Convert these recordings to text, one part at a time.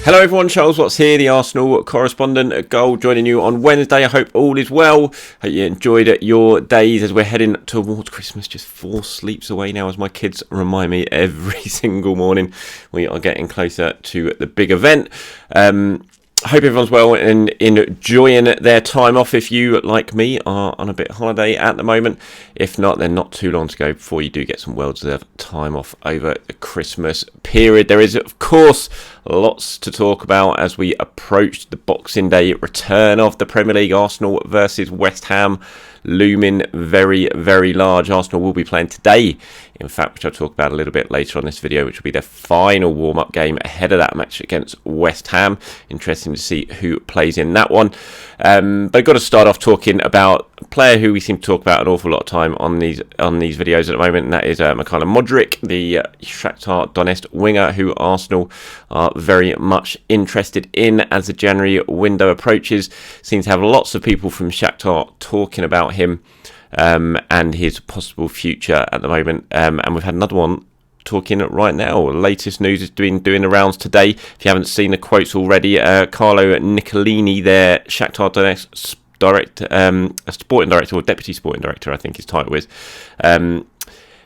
Hello everyone, Charles Watts here, the Arsenal correspondent at Goal, joining you on Wednesday. I hope all is well. Hope you enjoyed your days as we're heading towards Christmas. Just 4 sleeps away now, as my kids remind me every single morning. We are getting closer to the big event. Hope everyone's well and enjoying their time off. If you, like me, are on a bit of holiday at the moment. If not, then not too long to go before you do get some well-deserved time off over the Christmas period. There is, of course, lots to talk about as we approach the Boxing Day return of the Premier League. Arsenal versus West Ham looming very, very large. Arsenal will be playing today, in fact, which I'll talk about a little bit later on this video, which will be their final warm-up game ahead of that match against West Ham. Interesting to see who plays in that one. But I've got to start off talking about a player who we seem to talk about an awful lot of time on these videos at the moment, and that is Mykhailo Mudryk, the Shakhtar Donetsk winger, who Arsenal are very much interested in as the January window approaches. Seems to have lots of people from Shakhtar talking about him and his possible future at the moment. And we've had another one talking right now. Latest news is doing the rounds today. If you haven't seen the quotes already, Carlo Nicolini, their Shakhtar Donetsk sporting director, or deputy sporting director, I think his title is,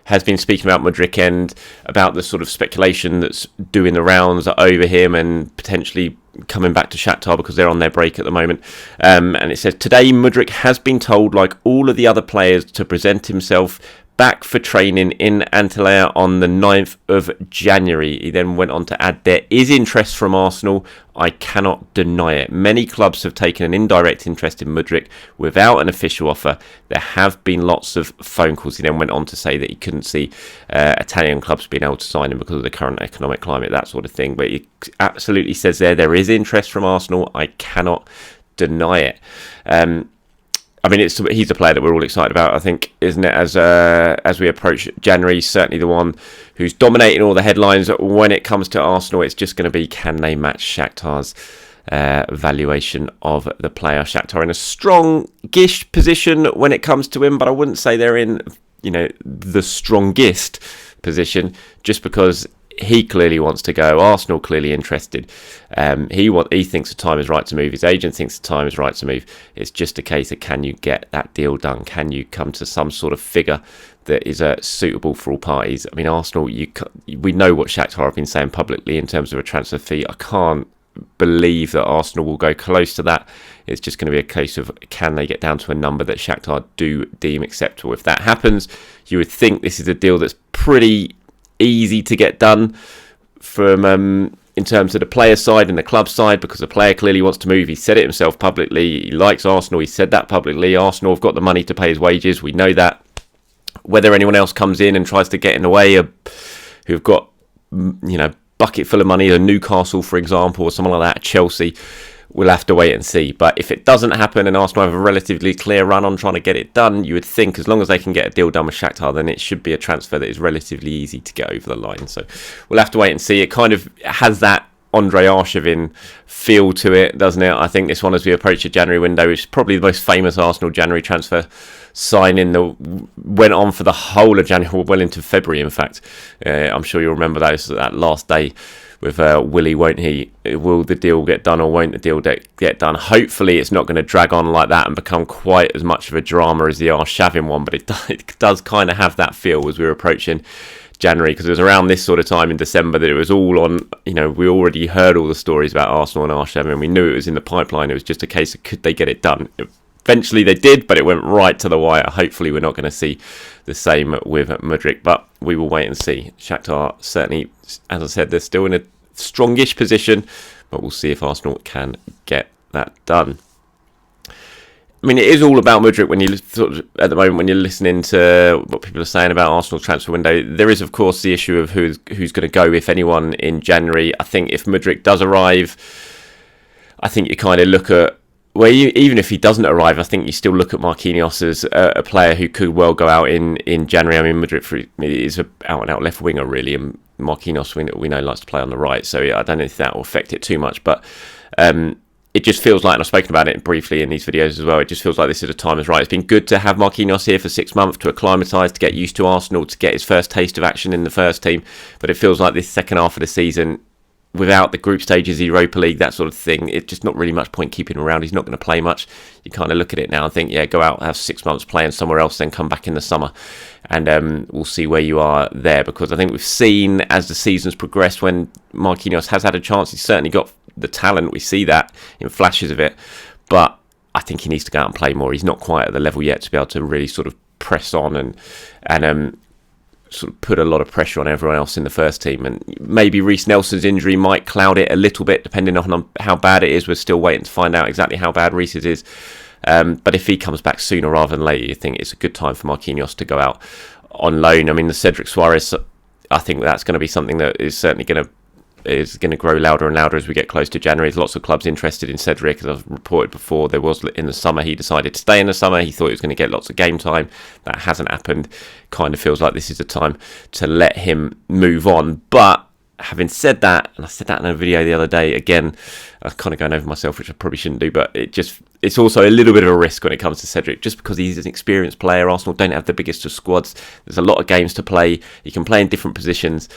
has been speaking about Mudryk and about the sort of speculation that's doing the rounds over him and potentially coming back to Shakhtar because they're on their break at the moment. And it says, today Mudryk has been told, like all of the other players, to present himself back for training in Antalya on the 9th of January. He then went on to add, there is interest from Arsenal. I cannot deny it. Many clubs have taken an indirect interest in Mudryk without an official offer. There have been lots of phone calls. He then went on to say that he couldn't see Italian clubs being able to sign him because of the current economic climate, that sort of thing. But he absolutely says there is interest from Arsenal. I cannot deny it. I mean, he's a player that we're all excited about, I think, isn't it? As we approach January, certainly the one who's dominating all the headlines when it comes to Arsenal. It's just going to be, can they match Shakhtar's valuation of the player? Shakhtar in a strongish position when it comes to him, but I wouldn't say they're in, the strongest position, just because he clearly wants to go. Arsenal clearly interested. He thinks the time is right to move. His agent thinks the time is right to move. It's just a case of, can you get that deal done? Can you come to some sort of figure that is suitable for all parties? I mean, Arsenal, we know what Shakhtar have been saying publicly in terms of a transfer fee. I can't believe that Arsenal will go close to that. It's just going to be a case of, can they get down to a number that Shakhtar do deem acceptable? If that happens, you would think this is a deal that's pretty easy to get done from in terms of the player side and the club side, because the player clearly wants to move. He said it himself publicly. He likes Arsenal. He said that publicly. Arsenal have got the money to pay his wages. We know that. Whether anyone else comes in and tries to get in the way, who've got bucket full of money, a Newcastle, for example, or someone like that, Chelsea, we'll have to wait and see. But if it doesn't happen and Arsenal have a relatively clear run on trying to get it done, you would think as long as they can get a deal done with Shakhtar, then it should be a transfer that is relatively easy to get over the line. So we'll have to wait and see. It kind of has that Andre Arshavin feel to it, doesn't it? I think this one, as we approach the January window, is probably the most famous Arsenal January transfer signing that went on for the whole of January, well into February, in fact. I'm sure you'll remember that last day with Willie, won't he? Will the deal get done or won't the deal get done? Hopefully it's not going to drag on like that and become quite as much of a drama as the Arshavin one, but it does kind of have that feel as we're approaching January, because it was around this sort of time in December that it was all on, we already heard all the stories about Arsenal and Arshavin. We knew it was in the pipeline. It was just a case of, could they get it done? Eventually they did, but it went right to the wire. Hopefully we're not going to see the same with Mudryk, but we will wait and see. Shakhtar certainly, as I said, they're still in a strongish position, but we'll see if Arsenal can get that done. I mean, it is all about Mudryk when you at the moment when you're listening to what people are saying about Arsenal's transfer window. There is, of course, the issue of who's going to go, if anyone, in January. I think if Mudryk does arrive, I think you kind of look at, well, even if he doesn't arrive, I think you still look at Marquinhos as a player who could well go out in January. I mean, Mudryk is an out-and-out left winger, really, and Marquinhos, we know, likes to play on the right, so I don't know if that will affect it too much, but it just feels like, and I've spoken about it briefly in these videos as well, it just feels like this is a time is right. It's been good to have Marquinhos here for 6 months to acclimatise, to get used to Arsenal, to get his first taste of action in the first team, but it feels like this second half of the season, without the group stages, Europa League, that sort of thing, it's just not really much point keeping him around. He's not going to play much. You kind of look at it now and think, yeah, go out, have 6 months playing somewhere else, then come back in the summer. And we'll see where you are there, because I think we've seen as the season's progressed, when Marquinhos has had a chance, he's certainly got the talent. We see that in flashes of it. But I think he needs to go out and play more. He's not quite at the level yet to be able to really sort of press on and sort of put a lot of pressure on everyone else in the first team. And maybe Reece Nelson's injury might cloud it a little bit, depending on how bad it is. We're still waiting to find out exactly how bad Reece's is. But if he comes back sooner rather than later, you think it's a good time for Marquinhos to go out on loan. I mean, the Cedric Suarez, I think that's going to be something that is certainly going to grow louder and louder as we get close to January. There's lots of clubs interested in Cedric. As I've reported before, there was in the summer, he decided to stay in the summer. He thought he was going to get lots of game time. That hasn't happened. Kind of feels like this is the time to let him move on. But having said that, and I said that in a video the other day, again, I'm kind of going over myself, which I probably shouldn't do, but it's also a little bit of a risk when it comes to Cedric, just because he's an experienced player. Arsenal don't have the biggest of squads. There's a lot of games to play. He can play in different positions.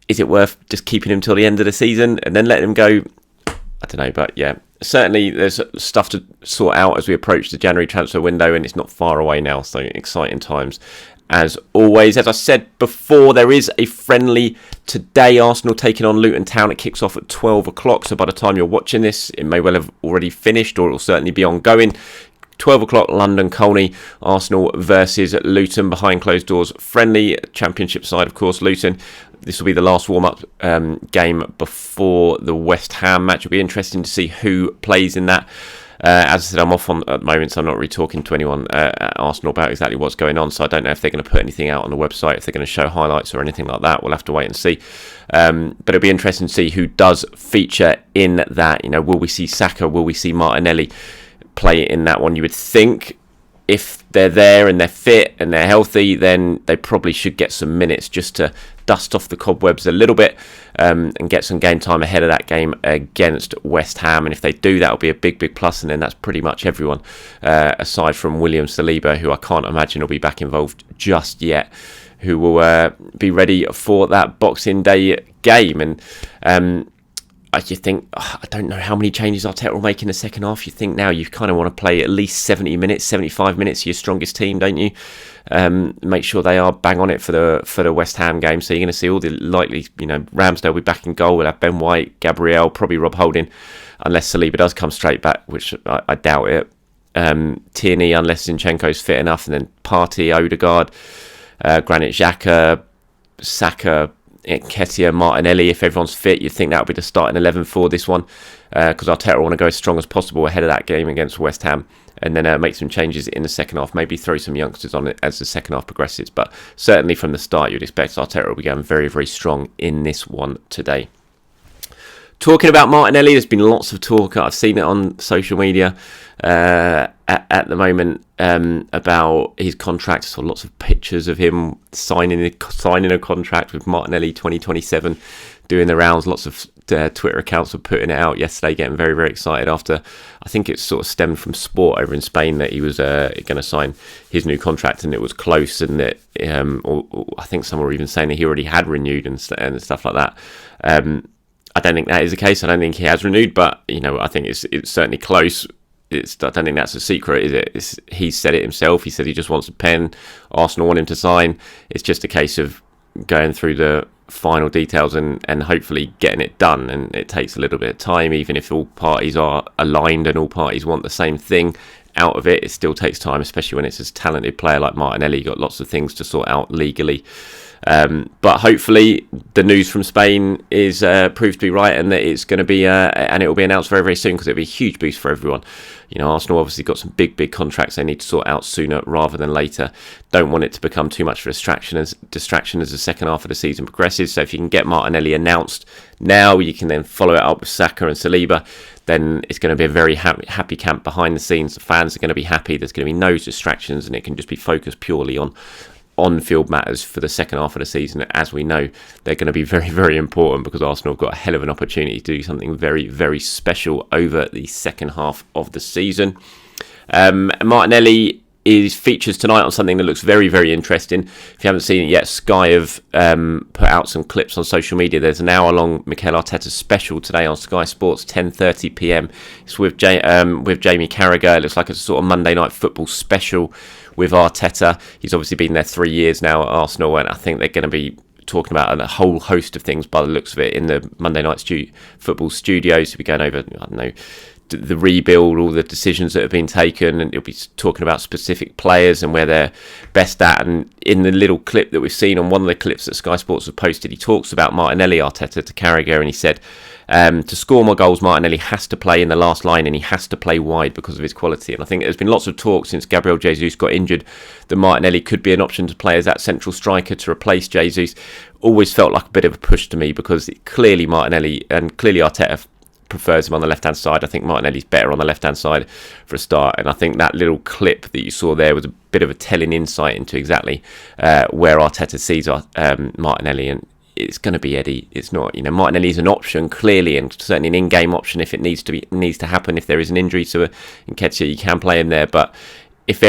Is it worth just keeping him till the end of the season and then letting him go? I don't know, but yeah, certainly there's stuff to sort out as we approach the January transfer window, and it's not far away now, so exciting times as always. As I said before, there is a friendly today, Arsenal taking on Luton Town. It kicks off at 12 o'clock, so by the time you're watching this, it may well have already finished, or it will certainly be ongoing. 12 o'clock, London Colney, Arsenal versus Luton, behind closed doors friendly. Championship side, of course, Luton. This will be the last warm-up game before the West Ham match. It'll be interesting to see who plays in that. As I said, I'm off at the moment, so I'm not really talking to anyone at Arsenal about exactly what's going on, so I don't know if they're going to put anything out on the website, if they're going to show highlights or anything like that. We'll have to wait and see. But it'll be interesting to see who does feature in that. You know, will we see Saka? Will we see Martinelli play in that one? You would think if they're there and they're fit and they're healthy, then they probably should get some minutes just to dust off the cobwebs a little bit and get some game time ahead of that game against West Ham. And if they do, that'll be a big plus. And then that's pretty much everyone aside from William Saliba, who I can't imagine will be back involved just yet, who will be ready for that Boxing Day game. And you think, I don't know how many changes Arteta will make in the second half. You think now you kind of want to play at least 70 minutes, 75 minutes, your strongest team, don't you? Make sure they are bang on it for the West Ham game. So you're going to see all the likely, Ramsdale will be back in goal. We'll have Ben White, Gabriel, probably Rob Holding, unless Saliba does come straight back, which I doubt it. Tierney, unless Zinchenko's fit enough, and then Partey, Odegaard, Granit Xhaka, Saka, Nketiah, Martinelli. If everyone's fit, you'd think that would be the starting 11 for this one, because Arteta will want to go as strong as possible ahead of that game against West Ham, and then make some changes in the second half, maybe throw some youngsters on it as the second half progresses. But certainly from the start, you'd expect Arteta will be going very, very strong in this one today. Talking about Martinelli, there's been lots of talk. I've seen it on social media at the moment about his contract. So lots of pictures of him signing a contract with Martinelli 2027, doing the rounds. Lots of Twitter accounts were putting it out yesterday, getting very, very excited after, I think it sort of stemmed from Sport over in Spain, that he was going to sign his new contract, and it was close, and that or I think some were even saying that he already had renewed and stuff like that. I don't think that is the case. I don't think he has renewed, but I think it's certainly close. I don't think that's a secret, is it? He said it himself. He said he just wants a pen. Arsenal want him to sign. It's just a case of going through the final details and hopefully getting it done. And it takes a little bit of time, even if all parties are aligned and all parties want the same thing out of it. It still takes time, especially when it's a talented player like Martinelli. You've got lots of things to sort out legally. But hopefully the news from Spain is proved to be right, and that it's going to be and it will be announced very, very soon, because it'll be a huge boost for everyone. Arsenal obviously got some big contracts they need to sort out sooner rather than later. Don't want it to become too much of a distraction as the second half of the season progresses. So if you can get Martinelli announced now, you can then follow it up with Saka and Saliba. Then it's going to be a very happy camp behind the scenes. The fans are going to be happy. There's going to be no distractions, and it can just be focused purely on-field matters for the second half of the season. As we know, they're going to be very, very important, because Arsenal have got a hell of an opportunity to do something very, very special over the second half of the season. Martinelli, is features tonight on something that looks very, very interesting. If you haven't seen it yet, Sky have put out some clips on social media. There's an hour-long Mikel Arteta special today on Sky Sports, 10:30 p.m. It's with Jamie Carragher. It looks like it's a sort of Monday night football special with Arteta. He's obviously been there 3 years now at Arsenal, and I think they're going to be talking about a whole host of things by the looks of it in the Monday night football studios. We'll be going over, I don't know, the rebuild, all the decisions that have been taken, and he'll be talking about specific players and where they're best at. And in the little clip that we've seen on one of the clips that Sky Sports have posted, he talks about Martinelli, Arteta, to Carragher, and he said, to score more goals, Martinelli has to play in the last line and he has to play wide because of his quality. And I think there's been lots of talk since Gabriel Jesus got injured that Martinelli could be an option to play as that central striker to replace Jesus. Always felt like a bit of a push to me because clearly Martinelli and clearly Arteta prefers him on the left-hand side. I think Martinelli's better on the left-hand side for a start, and I think that little clip that you saw there was a bit of a telling insight into exactly where Arteta sees Martinelli, and it's going to be Eddie. It's not, Martinelli's an option clearly, and certainly an in-game option if it needs to happen. If there is an injury to Nketiah, you can play him there, but if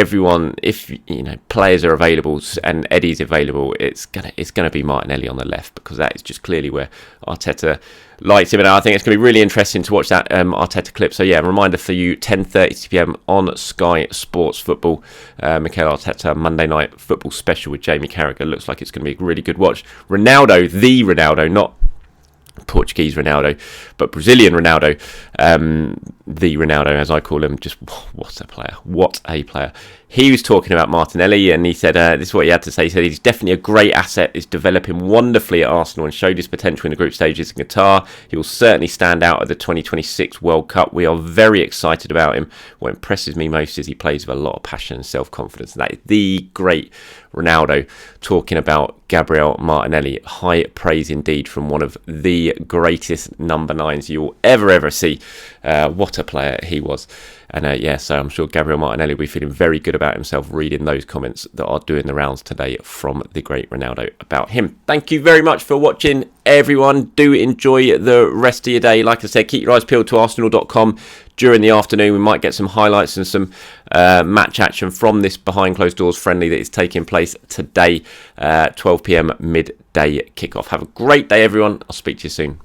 players are available and Eddie's available, it's gonna be Martinelli on the left, because that is just clearly where Arteta likes him. And I think it's going to be really interesting to watch that Arteta clip. So yeah, reminder for you, 10:30 p.m. on Sky Sports Football, Mikel Arteta Monday Night Football special with Jamie Carragher. Looks like it's going to be a really good watch. Ronaldo, the Ronaldo, not Portuguese Ronaldo, but Brazilian Ronaldo, the Ronaldo as I call him. Just what a player. He was talking about Martinelli, and he said this is what he had to say. He said he's definitely a great asset, is developing wonderfully at Arsenal and showed his potential in the group stages in Qatar. He will certainly stand out at the 2026 World Cup. We are very excited about him. What impresses me most is he plays with a lot of passion and self-confidence. That is the great Ronaldo talking about Gabriel Martinelli. High praise indeed from one of the greatest number 9s you'll ever see. What a player he was. And so I'm sure Gabriel Martinelli will be feeling very good about himself reading those comments that are doing the rounds today from the great Ronaldo about him. Thank you very much for watching, everyone. Do enjoy the rest of your day. Like I said, keep your eyes peeled to Arsenal.com during the afternoon. We might get some highlights and some match action from this behind closed doors friendly that is taking place today, 12 p.m. midday kickoff. Have a great day, everyone. I'll speak to you soon.